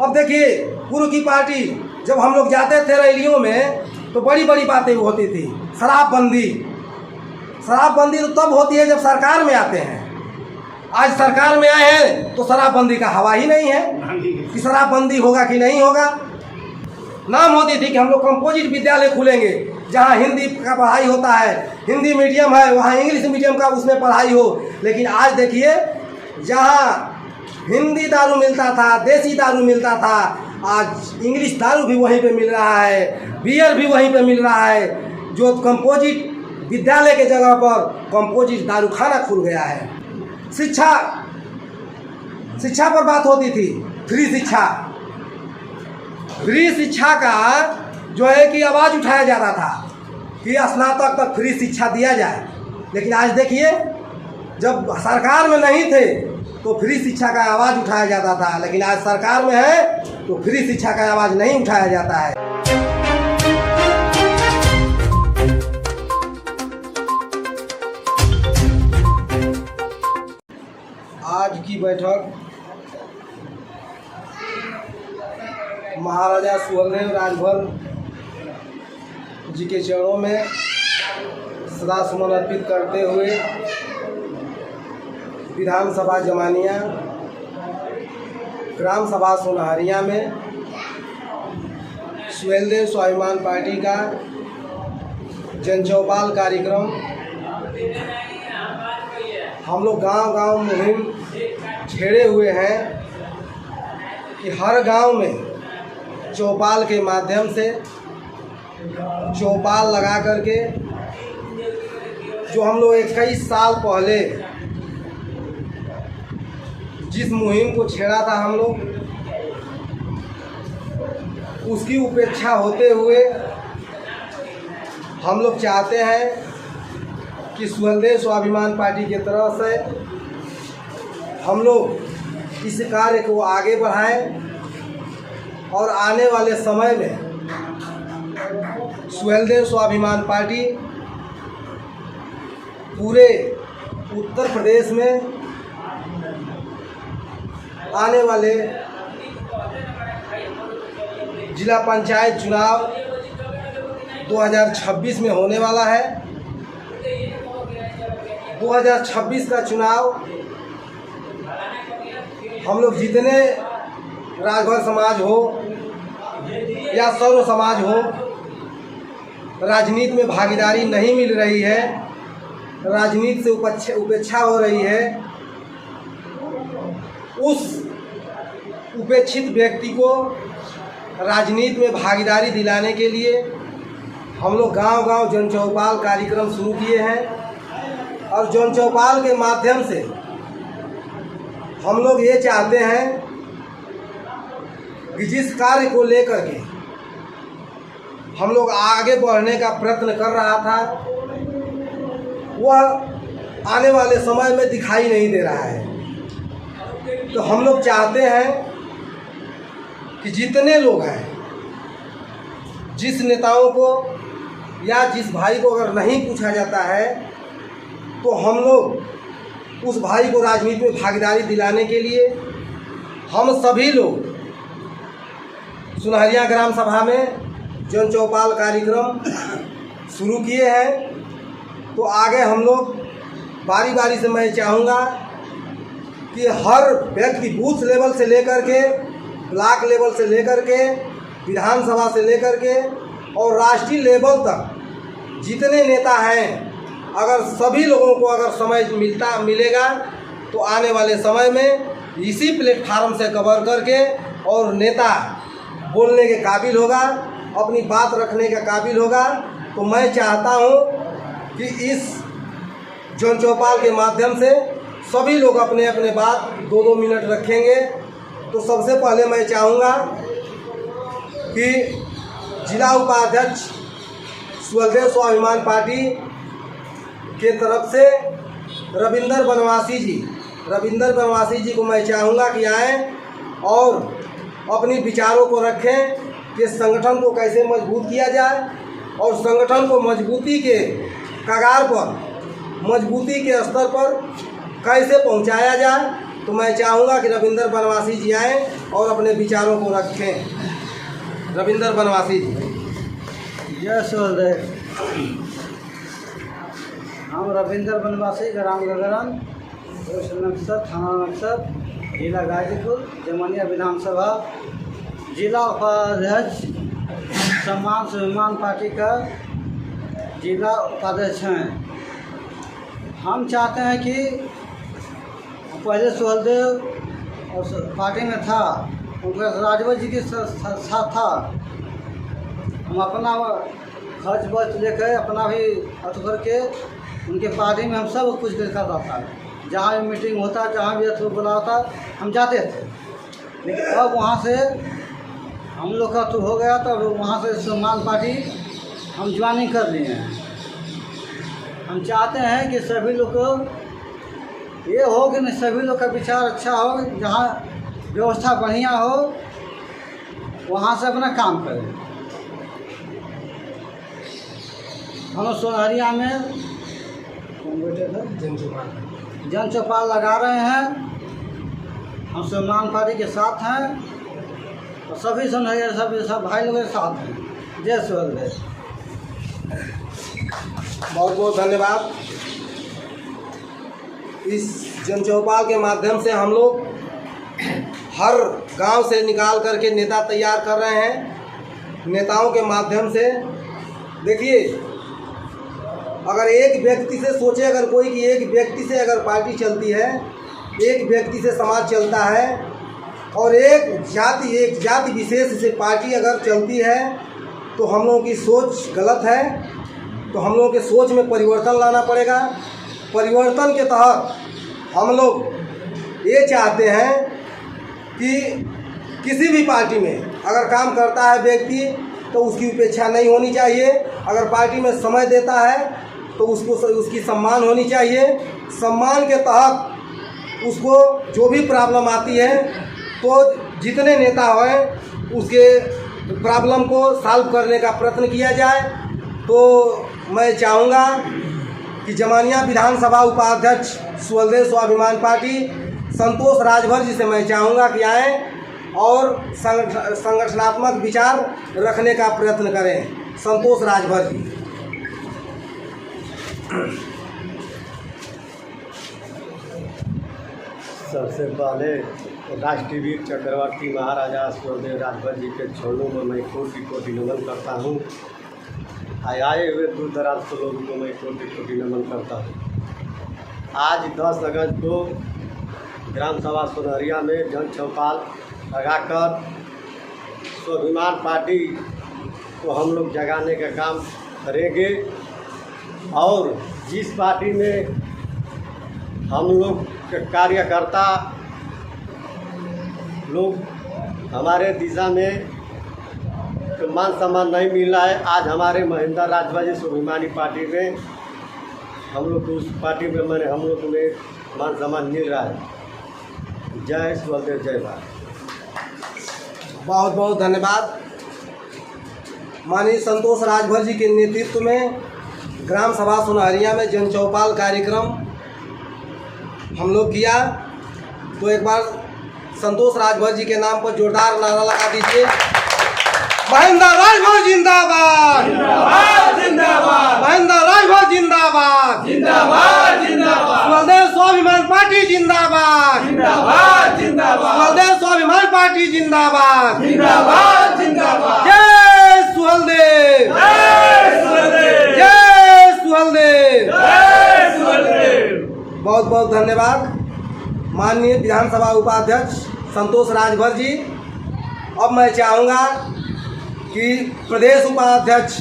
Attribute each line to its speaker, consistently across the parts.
Speaker 1: अब देखिए पूर्व की पार्टी जब हम लोग जाते थे रैलियों में तो बड़ी बड़ी बातें होती थी। शराबबंदी तो तब होती है जब सरकार में आते हैं। आज सरकार में आए हैं तो शराबबंदी का हवा ही नहीं है कि शराबबंदी होगा कि नहीं होगा। नाम होती थी कि हम लोग कंपोजिट विद्यालय खुलेंगे जहाँ हिंदी का पढ़ाई होता है, हिंदी मीडियम है वहाँ इंग्लिश मीडियम का उसमें पढ़ाई हो। लेकिन आज देखिए जहाँ हिंदी दारू मिलता था, देसी दारू मिलता था, आज इंग्लिश दारू भी वहीं पे मिल रहा है, बियर भी वहीं पे मिल रहा है। जो कंपोजिट विद्यालय के जगह पर कंपोजिट दारू खाना खुल गया है। शिक्षा पर बात होती थी, फ्री शिक्षा का जो है कि आवाज़ उठाया जाता था कि स्नातक तक फ्री शिक्षा दिया जाए। लेकिन आज देखिए जब सरकार में नहीं थे तो फ्री शिक्षा का आवाज़ उठाया जाता था, लेकिन आज सरकार में है तो फ्री शिक्षा का आवाज़ नहीं उठाया जाता है। आज की बैठक महाराजा सुहेलदेव राजभर जी के चरणों में सदा सुमन अर्पित करते हुए विधानसभा जमानिया ग्राम सभा सोनहरिया में सुहेलदेव स्वाभिमान पार्टी का जनचौपाल कार्यक्रम हम लोग गांव-गांव मुहिम छेड़े हुए हैं कि हर गांव में चौपाल के माध्यम से चौपाल लगा करके जो हम लोग 21 साल पहले जिस मुहिम को छेड़ा था हम लोग उसकी उपेक्षा होते हुए हम लोग चाहते हैं कि सुहेलदेव स्वाभिमान पार्टी की तरफ से हम लोग इस कार्य को आगे बढ़ाएं और आने वाले समय में सुहेलदेव स्वाभिमान पार्टी पूरे उत्तर प्रदेश में आने वाले जिला पंचायत चुनाव 2026 में होने वाला है। 2026 का चुनाव हम लोग जितने राजभर समाज हो या सर्व समाज हो, राजनीति में भागीदारी नहीं मिल रही है, राजनीति से उपेक्षा हो रही है। उस उपेक्षित व्यक्ति को राजनीति में भागीदारी दिलाने के लिए हम लोग गांव-गांव जनचौपाल कार्यक्रम शुरू किए हैं और जनचौपाल के माध्यम से हम लोग ये चाहते हैं कि जिस कार्य को लेकर के हम लोग आगे बढ़ने का प्रयत्न कर रहा था वह आने वाले समय में दिखाई नहीं दे रहा है। तो हम लोग चाहते हैं कि जितने लोग हैं, जिस नेताओं को या जिस भाई को अगर नहीं पूछा जाता है तो हम लोग उस भाई को राजनीति में भागीदारी दिलाने के लिए हम सभी लोग सोनहरिया ग्राम सभा में जनचौपाल कार्यक्रम शुरू किए हैं। तो आगे हम लोग बारी बारी से मैं चाहूँगा कि हर व्यक्ति बूथ लेवल से लेकर के ब्लॉक लेवल से लेकर के विधानसभा से लेकर के और राष्ट्रीय लेवल तक जितने नेता हैं, अगर सभी लोगों को अगर समय मिलेगा तो आने वाले समय में इसी प्लेटफार्म से कवर करके और नेता बोलने के काबिल होगा, अपनी बात रखने के काबिल होगा। तो मैं चाहता हूं कि इस जनचौपाल के माध्यम से सभी लोग अपने अपने बात 2-2 मिनट रखेंगे। तो सबसे पहले मैं चाहूँगा कि जिला उपाध्यक्ष सुहेलदेव स्वाभिमान पार्टी के तरफ से रविंदर बनवासी जी को मैं चाहूँगा कि आएँ और अपनी विचारों को रखें कि संगठन को कैसे मजबूत किया जाए और संगठन को मजबूती के कगार पर, मजबूती के स्तर पर कैसे पहुंचाया जाए तो मैं चाहूँगा कि रविंदर बनवासी जी आएँ और अपने विचारों को रखें। रविंदर बनवासी जी।
Speaker 2: जय सूर्यदेव। हम रविंदर बनवासी, ग्राम गगरन, पोस्ट नक्सर, थाना नक्सर, जिला गाजीपुर, जमनिया विधानसभा, जिला उपाध्यक्ष सम्मान स्वाभिमान पार्टी का जिला उपाध्यक्ष हैं। हम चाहते हैं कि पहले सुहलदेव और पार्टी में था, उनका राजभर जी के साथ था। हम अपना खर्च वर्च लेकर अपना भी अथु करके उनके पार्टी में हम सब कुछ करता था। जहाँ भी मीटिंग होता, जहाँ भी अथु बुलाता, हम जाते थे। लेकिन अब वहाँ से हम लोग का अथु हो गया, तब वहाँ से सम्मान पार्टी हम ज्वाइनिंग कर लिए हैं। हम चाहते हैं कि सभी लोग को ये हो कि नहीं, सभी लोग का विचार अच्छा हो, जहाँ व्यवस्था बढ़िया हो वहाँ से अपना काम करें। हम सोनहरिया में जन चौपाल लगा रहे हैं। हम सम्मान पार्टी के साथ हैं और सभी सोनहरिया सब भाई लोग के साथ हैं। जय सूर्यदेव।
Speaker 1: बहुत बहुत धन्यवाद। इस जन चौपाल के माध्यम से हम लोग हर गांव से निकाल करके नेता तैयार कर रहे हैं। नेताओं के माध्यम से देखिए, अगर एक व्यक्ति से सोचे अगर कोई कि एक व्यक्ति से अगर पार्टी चलती है, एक व्यक्ति से समाज चलता है और एक जाति विशेष से पार्टी अगर चलती है तो हम लोगों की सोच गलत है। तो हम लोगों के सोच में परिवर्तन लाना पड़ेगा। परिवर्तन के तहत हम लोग ये चाहते हैं कि किसी भी पार्टी में अगर काम करता है व्यक्ति तो उसकी उपेक्षा नहीं होनी चाहिए। अगर पार्टी में समय देता है तो उसकी सम्मान होनी चाहिए। सम्मान के तहत उसको जो भी प्रॉब्लम आती है तो जितने नेता हैं उसके प्रॉब्लम को सॉल्व करने का प्रयत्न किया जाए। तो मैं चाहूँगा कि जमानिया विधानसभा उपाध्यक्ष सुहलदेव स्वाभिमान पार्टी संतोष राजभर जी से मैं चाहूँगा कि आएँ और संगठनात्मक विचार रखने का प्रयत्न करें। संतोष राजभर जी।
Speaker 3: सबसे पहले राष्ट्रीय वीर चक्रवर्ती महाराजा सुहलदेव राजभर जी के चरणों में मैं कोटि कोटि नमन करता हूँ। आए हुए दूर दराज के लोगों को मैं कोटि कोटि नमन करता हूँ। आज 10 अगस्त को ग्राम सभा सोनहरिया में जन चौपाल लगाकर स्वाभिमान पार्टी को हम लोग जगाने का काम करेंगे। और जिस पार्टी में हम लोग के कार्यकर्ता लोग हमारे दिशा में मान सम्मान नहीं मिल रहा है, आज हमारे महेंद्र राजभर जी स्वाभिमानी पार्टी में हम लोग को उस पार्टी में हम लोग में मान सम्मान मिल रहा है। जय सूर्यदेव, जय भारत।
Speaker 1: बहुत बहुत धन्यवाद। माननीय संतोष राजभर जी के नेतृत्व में ग्राम सभा सोनहरिया में जन चौपाल कार्यक्रम हम लोग किया। तो एक बार संतोष राजभर जी के नाम पर जोरदार नारा लगा दीजिए। महेंद्र राजभर जिंदाबाद, जिंदाबाद। महेंद्र राजभर जिंदाबाद, जिंदाबाद, जिंदाबाद। सुहलदेव स्वाभिमान पार्टी जिंदाबाद, जिंदाबाद, जिंदाबाद। सुहलदेव स्वाभिमान पार्टी जिंदाबाद, जिंदाबाद, जिंदाबाद। जय सुहलदेव, जय सुहलदेव, जय सुहलदेव, जय सुहलदेव। बहुत बहुत धन्यवाद माननीय विधानसभा उपाध्यक्ष संतोष राजभर जी। अब मैं चाहूँगा कि प्रदेश उपाध्यक्ष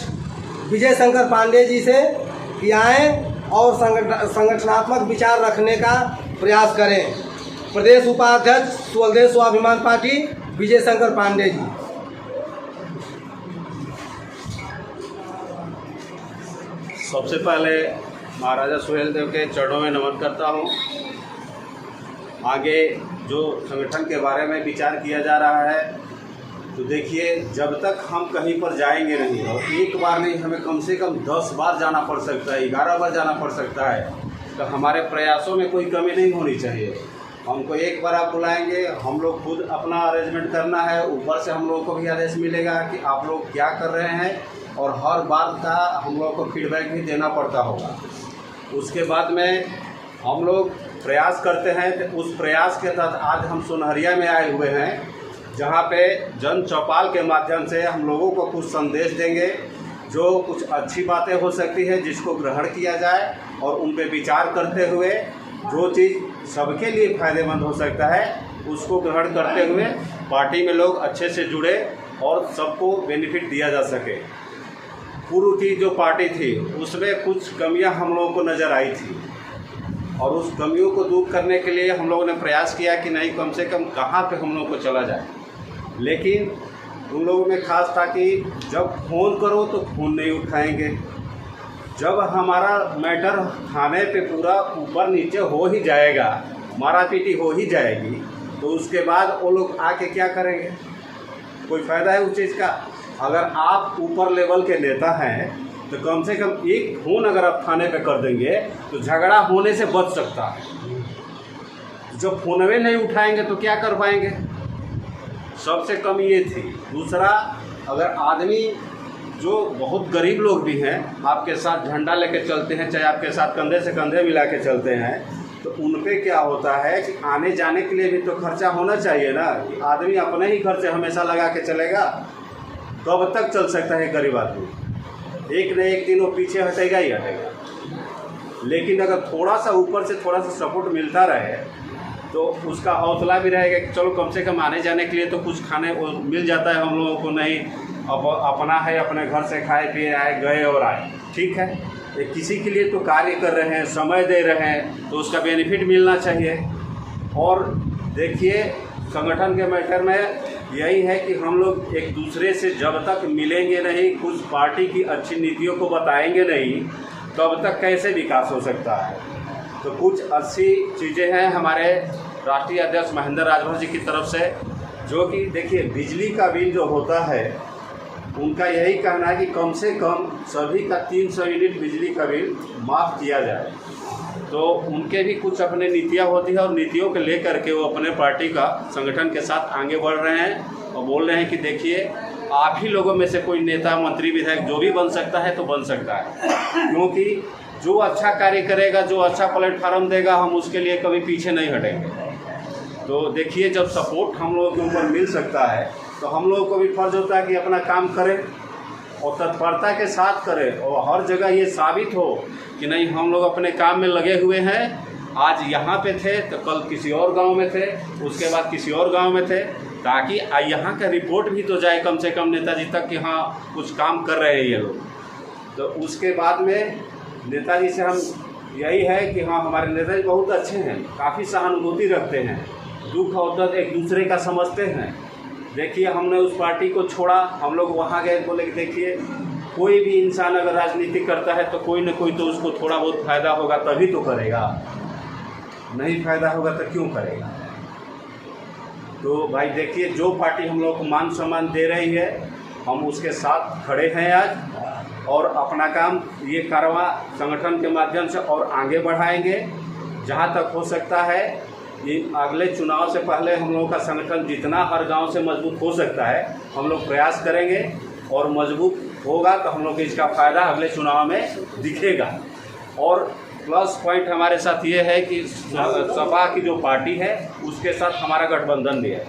Speaker 1: विजय शंकर पांडे जी से कि आएँ और संगठनात्मक विचार रखने का प्रयास करें। प्रदेश उपाध्यक्ष सुहलदेव स्वाभिमान पार्टी विजय शंकर पांडे जी।
Speaker 4: सबसे पहले महाराजा सुहेलदेव के चरणों में नमन करता हूँ। आगे जो संगठन के बारे में विचार किया जा रहा है, तो देखिए, जब तक हम कहीं पर जाएंगे नहीं, और एक बार नहीं, हमें कम से कम 10 बार जाना पड़ सकता है, 11 बार जाना पड़ सकता है, तो हमारे प्रयासों में कोई कमी नहीं होनी चाहिए। हमको एक बार आप बुलाएंगे, हम लोग खुद अपना अरेंजमेंट करना है, ऊपर से हम लोगों को भी आदेश मिलेगा कि आप लोग क्या कर रहे हैं और हर बात का हम लोगों को फीडबैक भी देना पड़ता होगा। उसके बाद में हम लोग प्रयास करते हैं कि उस प्रयास के तहत आज हम सोनहरिया में आए हुए हैं, जहाँ पे जन चौपाल के माध्यम से हम लोगों को कुछ संदेश देंगे, जो कुछ अच्छी बातें हो सकती है जिसको ग्रहण किया जाए और उन पे विचार करते हुए जो चीज़ सबके लिए फ़ायदेमंद हो सकता है उसको ग्रहण करते हुए पार्टी में लोग अच्छे से जुड़े और सबको बेनिफिट दिया जा सके। पूर्व की जो पार्टी थी उसमें कुछ कमियां हम लोगों को नज़र आई थी और उस कमियों को दूर करने के लिए हम लोगों ने प्रयास किया कि नहीं, कम से कम कहाँ पे हम लोग को चला जाए। लेकिन उन लोगों में खास था कि जब फ़ोन करो तो फ़ोन नहीं उठाएंगे, जब हमारा मैटर थाने पे पूरा ऊपर नीचे हो ही जाएगा, मारा पीटी हो ही जाएगी, तो उसके बाद वो लोग आके क्या करेंगे? कोई फ़ायदा है उस चीज़ का? अगर आप ऊपर लेवल के नेता हैं तो कम से कम एक फ़ोन अगर आप थाने पे कर देंगे तो झगड़ा होने से बच सकता है। जब फ़ोनवे नहीं उठाएंगे तो क्या कर पाएंगे? सबसे कम ये थी। दूसरा, अगर आदमी जो बहुत गरीब लोग भी हैं आपके साथ झंडा लेके चलते हैं, चाहे आपके साथ कंधे से कंधे मिला के चलते हैं, तो उन पे क्या होता है कि आने जाने के लिए भी तो खर्चा होना चाहिए ना। कि आदमी अपने ही खर्चे हमेशा लगा के चलेगा, कब तक चल सकता है गरीब आदमी? एक न एक दिन वो पीछे हटेगा ही हटेगा। लेकिन अगर थोड़ा सा ऊपर से थोड़ा सा सपोर्ट मिलता रहे तो उसका हौसला भी रहेगा कि चलो कम से कम आने जाने के लिए तो कुछ खाने वो मिल जाता है हम लोगों को। नहीं, अब अपना है, अपने घर से खाए पिए आए, गए और आए, ठीक है। ये किसी के लिए तो कार्य कर रहे हैं, समय दे रहे हैं, तो उसका बेनिफिट मिलना चाहिए। और देखिए, संगठन के मैटर में यही है कि हम लोग एक दूसरे से जब तक मिलेंगे नहीं, कुछ पार्टी की अच्छी नीतियों को बताएंगे नहीं, तब तक कैसे विकास हो सकता है। तो कुछ अच्छी चीज़ें हैं हमारे राष्ट्रीय अध्यक्ष महेंद्र राजभर जी की तरफ से, जो कि देखिए बिजली का बिल जो होता है उनका यही कहना है कि कम से कम सभी का 300 यूनिट बिजली का बिल माफ़ किया जाए। तो उनके भी कुछ अपने नीतियाँ होती है और नीतियों को लेकर के वो अपने पार्टी का संगठन के साथ आगे बढ़ रहे हैं और बोल रहे हैं कि देखिए, आप ही लोगों में से कोई नेता, मंत्री, विधायक जो भी बन सकता है तो बन सकता है, क्योंकि जो अच्छा कार्य करेगा, जो अच्छा प्लेटफार्म देगा, हम उसके लिए कभी पीछे नहीं हटेंगे। तो देखिए, जब सपोर्ट हम लोगों के ऊपर मिल सकता है तो हम लोगों को भी फर्ज होता है कि अपना काम करें और तत्परता के साथ करें और हर जगह ये साबित हो कि नहीं, हम लोग अपने काम में लगे हुए हैं। आज यहाँ पे थे तो कल किसी और गांव में थे, उसके बाद किसी और गांव में थे, ताकि यहाँ का रिपोर्ट भी तो जाए कम से कम नेताजी तक कि हाँ कुछ काम कर रहे हैं ये लोग। तो उसके बाद में नेताजी से हम यही है कि हाँ, हमारे नेताजी बहुत अच्छे हैं, काफ़ी सहानुभूति रखते हैं, दुख और दर्द एक दूसरे का समझते हैं। देखिए, हमने उस पार्टी को छोड़ा, हम लोग वहाँ गए, बोले कि देखिए, कोई भी इंसान अगर राजनीति करता है तो कोई न कोई तो उसको थोड़ा बहुत फ़ायदा होगा तभी तो करेगा, नहीं फ़ायदा होगा तो क्यों करेगा। तो भाई देखिए, जो पार्टी हम लोग को मान सम्मान दे रही है, हम उसके साथ खड़े हैं आज और अपना काम ये कारवां संगठन के माध्यम से और आगे बढ़ाएंगे। जहाँ तक हो सकता है ये अगले चुनाव से पहले हम लोगों का संगठन जितना हर गांव से मजबूत हो सकता है हम लोग प्रयास करेंगे और मजबूत होगा तो हम लोग को इसका फ़ायदा अगले चुनाव में दिखेगा। और प्लस पॉइंट हमारे साथ ये है कि सपा की जो पार्टी है उसके साथ हमारा गठबंधन भी है,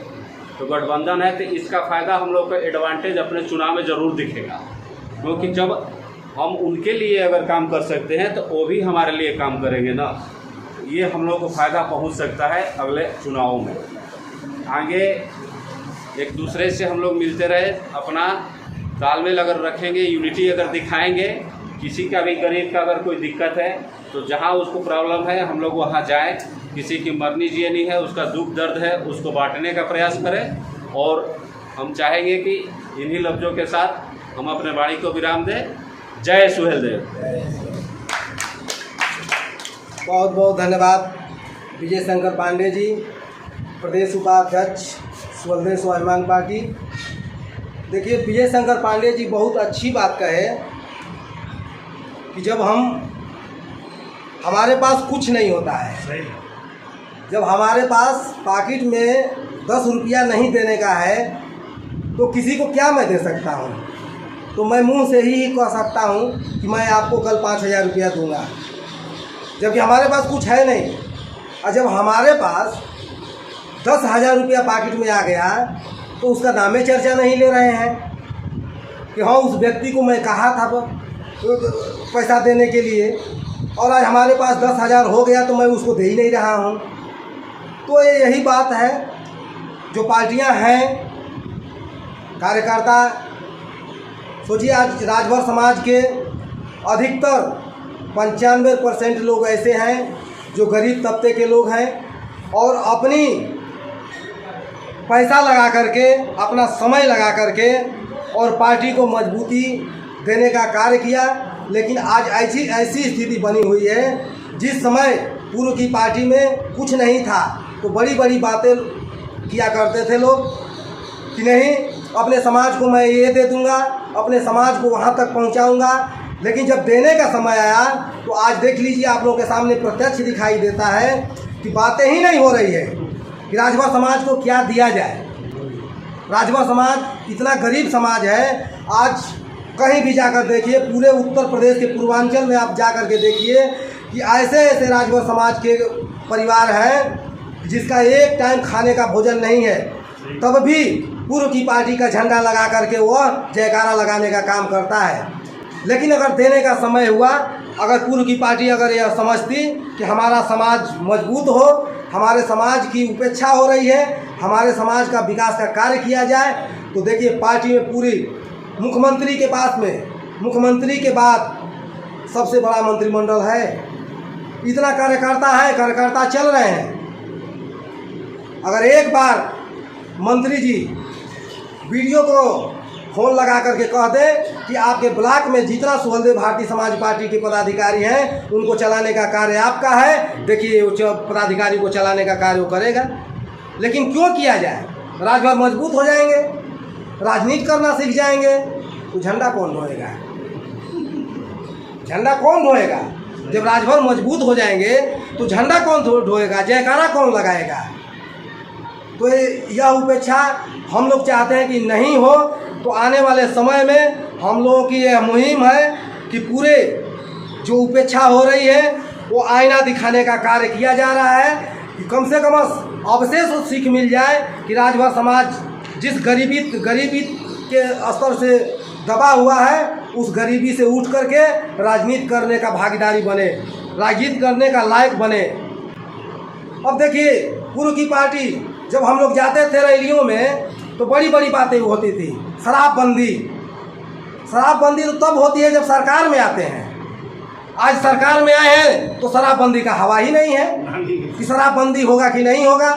Speaker 4: तो गठबंधन है तो इसका फ़ायदा हम लोग को एडवांटेज अपने चुनाव में ज़रूर दिखेगा, क्योंकि जब हम उनके लिए अगर काम कर सकते हैं तो वो भी हमारे लिए काम करेंगे ना। ये हम लोग को फ़ायदा पहुंच सकता है अगले चुनावों में। आगे एक दूसरे से हम लोग मिलते रहे, अपना तालमेल अगर रखेंगे, यूनिटी अगर दिखाएंगे, किसी का भी गरीब का अगर कोई दिक्कत है तो जहां उसको प्रॉब्लम है हम लोग वहां जाएं, किसी की मरनी जियनी है, उसका दुख दर्द है, उसको बांटने का प्रयास करें। और हम चाहेंगे कि इन्हीं लफ्ज़ों के साथ हम अपने वाणी को विराम दें। जय सुहेलदेव।
Speaker 1: बहुत बहुत धन्यवाद विजय शंकर पांडे जी, प्रदेश उपाध्यक्ष सुहेलदेव स्वाभिमान पार्टी। देखिए, विजय शंकर पांडे जी बहुत अच्छी बात कहे कि जब हमारे पास कुछ नहीं होता है, जब हमारे पास पॉकेट में 10 रुपया नहीं देने का है तो किसी को क्या मैं दे सकता हूँ? तो मैं मुंह से ही कह सकता हूँ कि मैं आपको कल 5,000 रुपया दूंगा, जबकि हमारे पास कुछ है नहीं। और जब हमारे पास 10,000 रुपया पॉकेट में आ गया तो उसका नामे चर्चा नहीं ले रहे हैं कि हाँ उस व्यक्ति को मैं कहा था पैसा देने के लिए, और आज हमारे पास 10,000 हो गया तो मैं उसको दे ही नहीं रहा हूँ। तो यही बात है, जो पार्टियां हैं, कार्यकर्ता, सोचिए आज राजभर समाज के अधिकतर 95% लोग ऐसे हैं जो गरीब तबके के लोग हैं और अपनी पैसा लगा करके, अपना समय लगा करके और पार्टी को मजबूती देने का कार्य किया। लेकिन आज ऐसी स्थिति बनी हुई है, जिस समय पूर्व की पार्टी में कुछ नहीं था तो बड़ी बड़ी बातें किया करते थे लोग कि नहीं अपने समाज को मैं ये दे दूंगा, अपने समाज को वहाँ तक पहुँचाऊँगा। लेकिन जब देने का समय आया तो आज देख लीजिए, आप लोगों के सामने प्रत्यक्ष दिखाई देता है कि बातें ही नहीं हो रही है कि राजभर समाज को क्या दिया जाए। राजभर समाज इतना गरीब समाज है, आज कहीं भी जाकर देखिए, पूरे उत्तर प्रदेश के पूर्वांचल में आप जाकर के देखिए कि ऐसे ऐसे राजभर समाज के परिवार हैं जिसका एक टाइम खाने का भोजन नहीं है, तब भी पूर्व की पार्टी का झंडा लगा करके वह जयकारा लगाने का काम करता है। लेकिन अगर देने का समय हुआ, अगर पूर्व की पार्टी अगर यह समझती कि हमारा समाज मजबूत हो, हमारे समाज की उपेक्षा हो रही है, हमारे समाज का विकास का कार्य किया जाए, तो देखिए पार्टी में पूरी मुख्यमंत्री के पास में, मुख्यमंत्री के बाद सबसे बड़ा मंत्रिमंडल है, इतना कार्यकर्ता है, कार्यकर्ता चल रहे हैं। अगर एक बार मंत्री जी वीडियो को फोन लगा करके कह दें कि आपके ब्लॉक में जितना सुहेलदेव भारतीय समाज पार्टी के पदाधिकारी हैं उनको चलाने का कार्य आपका है, देखिए पदाधिकारी को चलाने का कार्य वो करेगा। लेकिन क्यों किया जाए? राजभर मजबूत हो जाएंगे, राजनीति करना सीख जाएंगे, तो झंडा कौन ढोएगा? झंडा कौन ढोएगा? जब राजभर मजबूत हो जाएंगे तो झंडा कौन ढोएगा? जयकारा कौन लगाएगा? तो यह उपेक्षा हम लोग चाहते हैं कि नहीं हो। तो आने वाले समय में हम लोगों की यह मुहिम है कि पूरे जो उपेक्षा हो रही है वो आईना दिखाने का कार्य किया जा रहा है कि कम से कम अवशेष सीख मिल जाए कि राजभर समाज जिस गरीबी के स्तर से दबा हुआ है, उस गरीबी से उठ करके राजनीति करने का भागीदारी बने, राजनीति करने का लायक बने। अब देखिए, पूर्व की पार्टी जब हम लोग जाते थे रैलियों में तो बड़ी बड़ी बातें होती थी। शराबबंदी तो तब होती है जब सरकार में आते हैं। आज सरकार में आए हैं तो शराबबंदी का हवा ही नहीं है कि शराबबंदी होगा कि नहीं होगा।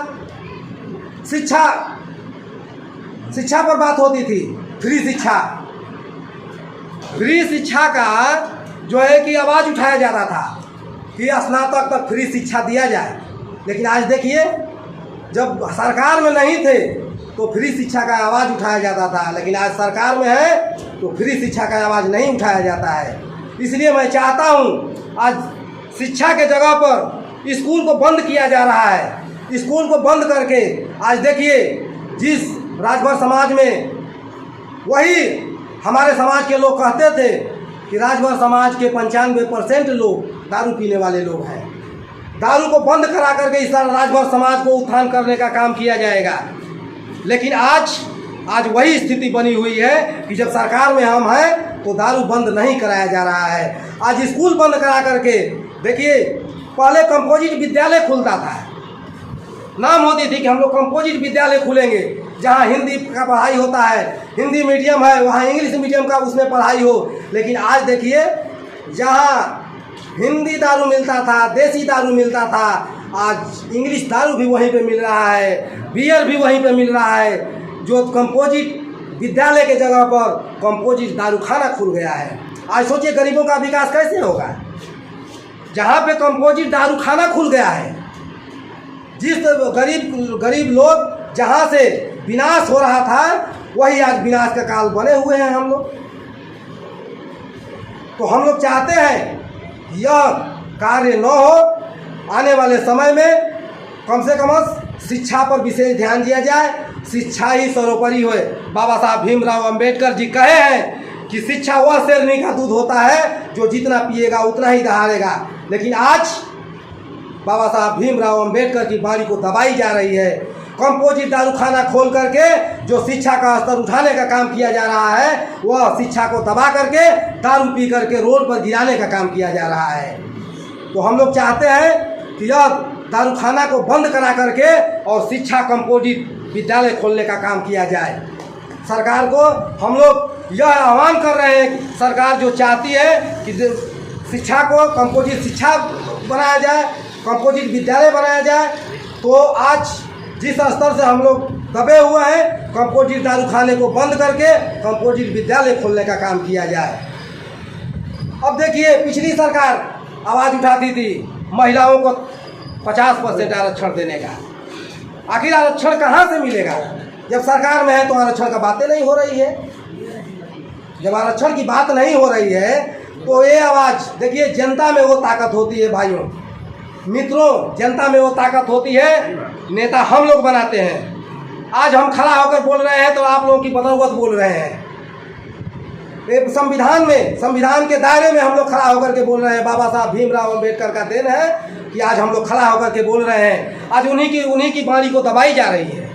Speaker 1: शिक्षा पर बात होती थी, फ्री शिक्षा का जो है कि आवाज़ उठाया जाता था कि स्नातक तक फ्री शिक्षा दिया जाए। लेकिन आज देखिए, जब सरकार में नहीं थे तो फ्री शिक्षा का आवाज़ उठाया जाता था, लेकिन आज सरकार में है तो फ्री शिक्षा का आवाज़ नहीं उठाया जाता है। इसलिए मैं चाहता हूँ, आज शिक्षा के जगह पर स्कूल को बंद किया जा रहा है। स्कूल को बंद करके आज देखिए, जिस राजभर समाज में, वही हमारे समाज के लोग कहते थे कि राजभर समाज के 95% लोग दारू पीने वाले लोग हैं। दारू को बंद करा करके इस राजभर समाज को उत्थान करने का काम किया जाएगा। लेकिन आज वही स्थिति बनी हुई है कि जब सरकार में हम हैं तो दारू बंद नहीं कराया जा रहा है। आज स्कूल बंद करा करके देखिए, पहले कंपोजिट विद्यालय खुलता था, नाम होती थी कि हम लोग कंपोजिट विद्यालय खुलेंगे जहाँ हिंदी का पढ़ाई होता है, हिंदी मीडियम है वहाँ इंग्लिश मीडियम का उसमें पढ़ाई हो। लेकिन आज देखिए, जहाँ हिंदी दारू मिलता था, देसी दारू मिलता था, आज इंग्लिश दारू भी वहीं पे मिल रहा है, बियर भी वहीं पे मिल रहा है। जो कंपोजिट विद्यालय के जगह पर कंपोजिट दारू खाना खुल गया है। आज सोचिए गरीबों का विकास कैसे होगा जहाँ पे कंपोजिट दारू खाना खुल गया है। जिस गरीब लोग जहाँ से विनाश हो रहा था, वही आज विनाश का काल बने हुए हैं हम लोग। तो हम लोग चाहते हैं यह कार्य न हो। आने वाले समय में कम से कम शिक्षा पर विशेष ध्यान दिया जाए, शिक्षा ही सर्वोपरि होए। बाबा साहब भीमराव अंबेडकर जी कहे हैं कि शिक्षा वह शेरनी का दूध होता है जो जितना पिएगा उतना ही दहाड़ेगा। लेकिन आज बाबा साहब भीमराव अंबेडकर की वाणी को दबाई जा रही है। कंपोजिट दारूखाना खोल करके जो शिक्षा का स्तर उठाने का काम किया जा रहा है, वह शिक्षा को दबा करके दारू पी करके रोड पर गिराने का काम किया जा रहा है। तो हम लोग चाहते हैं कि यह दारूखाना को बंद करा करके और शिक्षा कंपोजिट विद्यालय खोलने का काम किया जाए। सरकार को हम लोग यह आह्वान कर रहे हैं कि सरकार जो चाहती है कि शिक्षा को कंपोजिट शिक्षा बनाया जाए, कंपोजिट विद्यालय बनाया जाए, तो आज जिस स्तर से हम लोग दबे हुए हैं, कंपोजिट दारूखाने को बंद करके कंपोजिट विद्यालय खोलने का काम किया जाए। अब देखिए, पिछली सरकार आवाज़ उठाती थी महिलाओं को 50% आरक्षण देने का। आखिर आरक्षण कहाँ से मिलेगा? जब सरकार में है तो आरक्षण का बातें नहीं हो रही है। जब आरक्षण की बात नहीं हो रही है तो ये आवाज़ देखिए, जनता में वो ताकत होती है भाइयों मित्रों, जनता में वो ताकत होती है। नेता हम लोग बनाते हैं। आज हम खड़ा होकर बोल रहे हैं तो आप लोगों की बदौलत बोल रहे हैं। संविधान के दायरे में हम लोग खड़ा होकर के बोल रहे हैं। बाबा साहब भीमराव अंबेडकर का देन है कि आज हम लोग खड़ा होकर के बोल रहे हैं। आज उन्हीं की वाणी को दबाई जा रही है।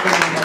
Speaker 2: करेंगे।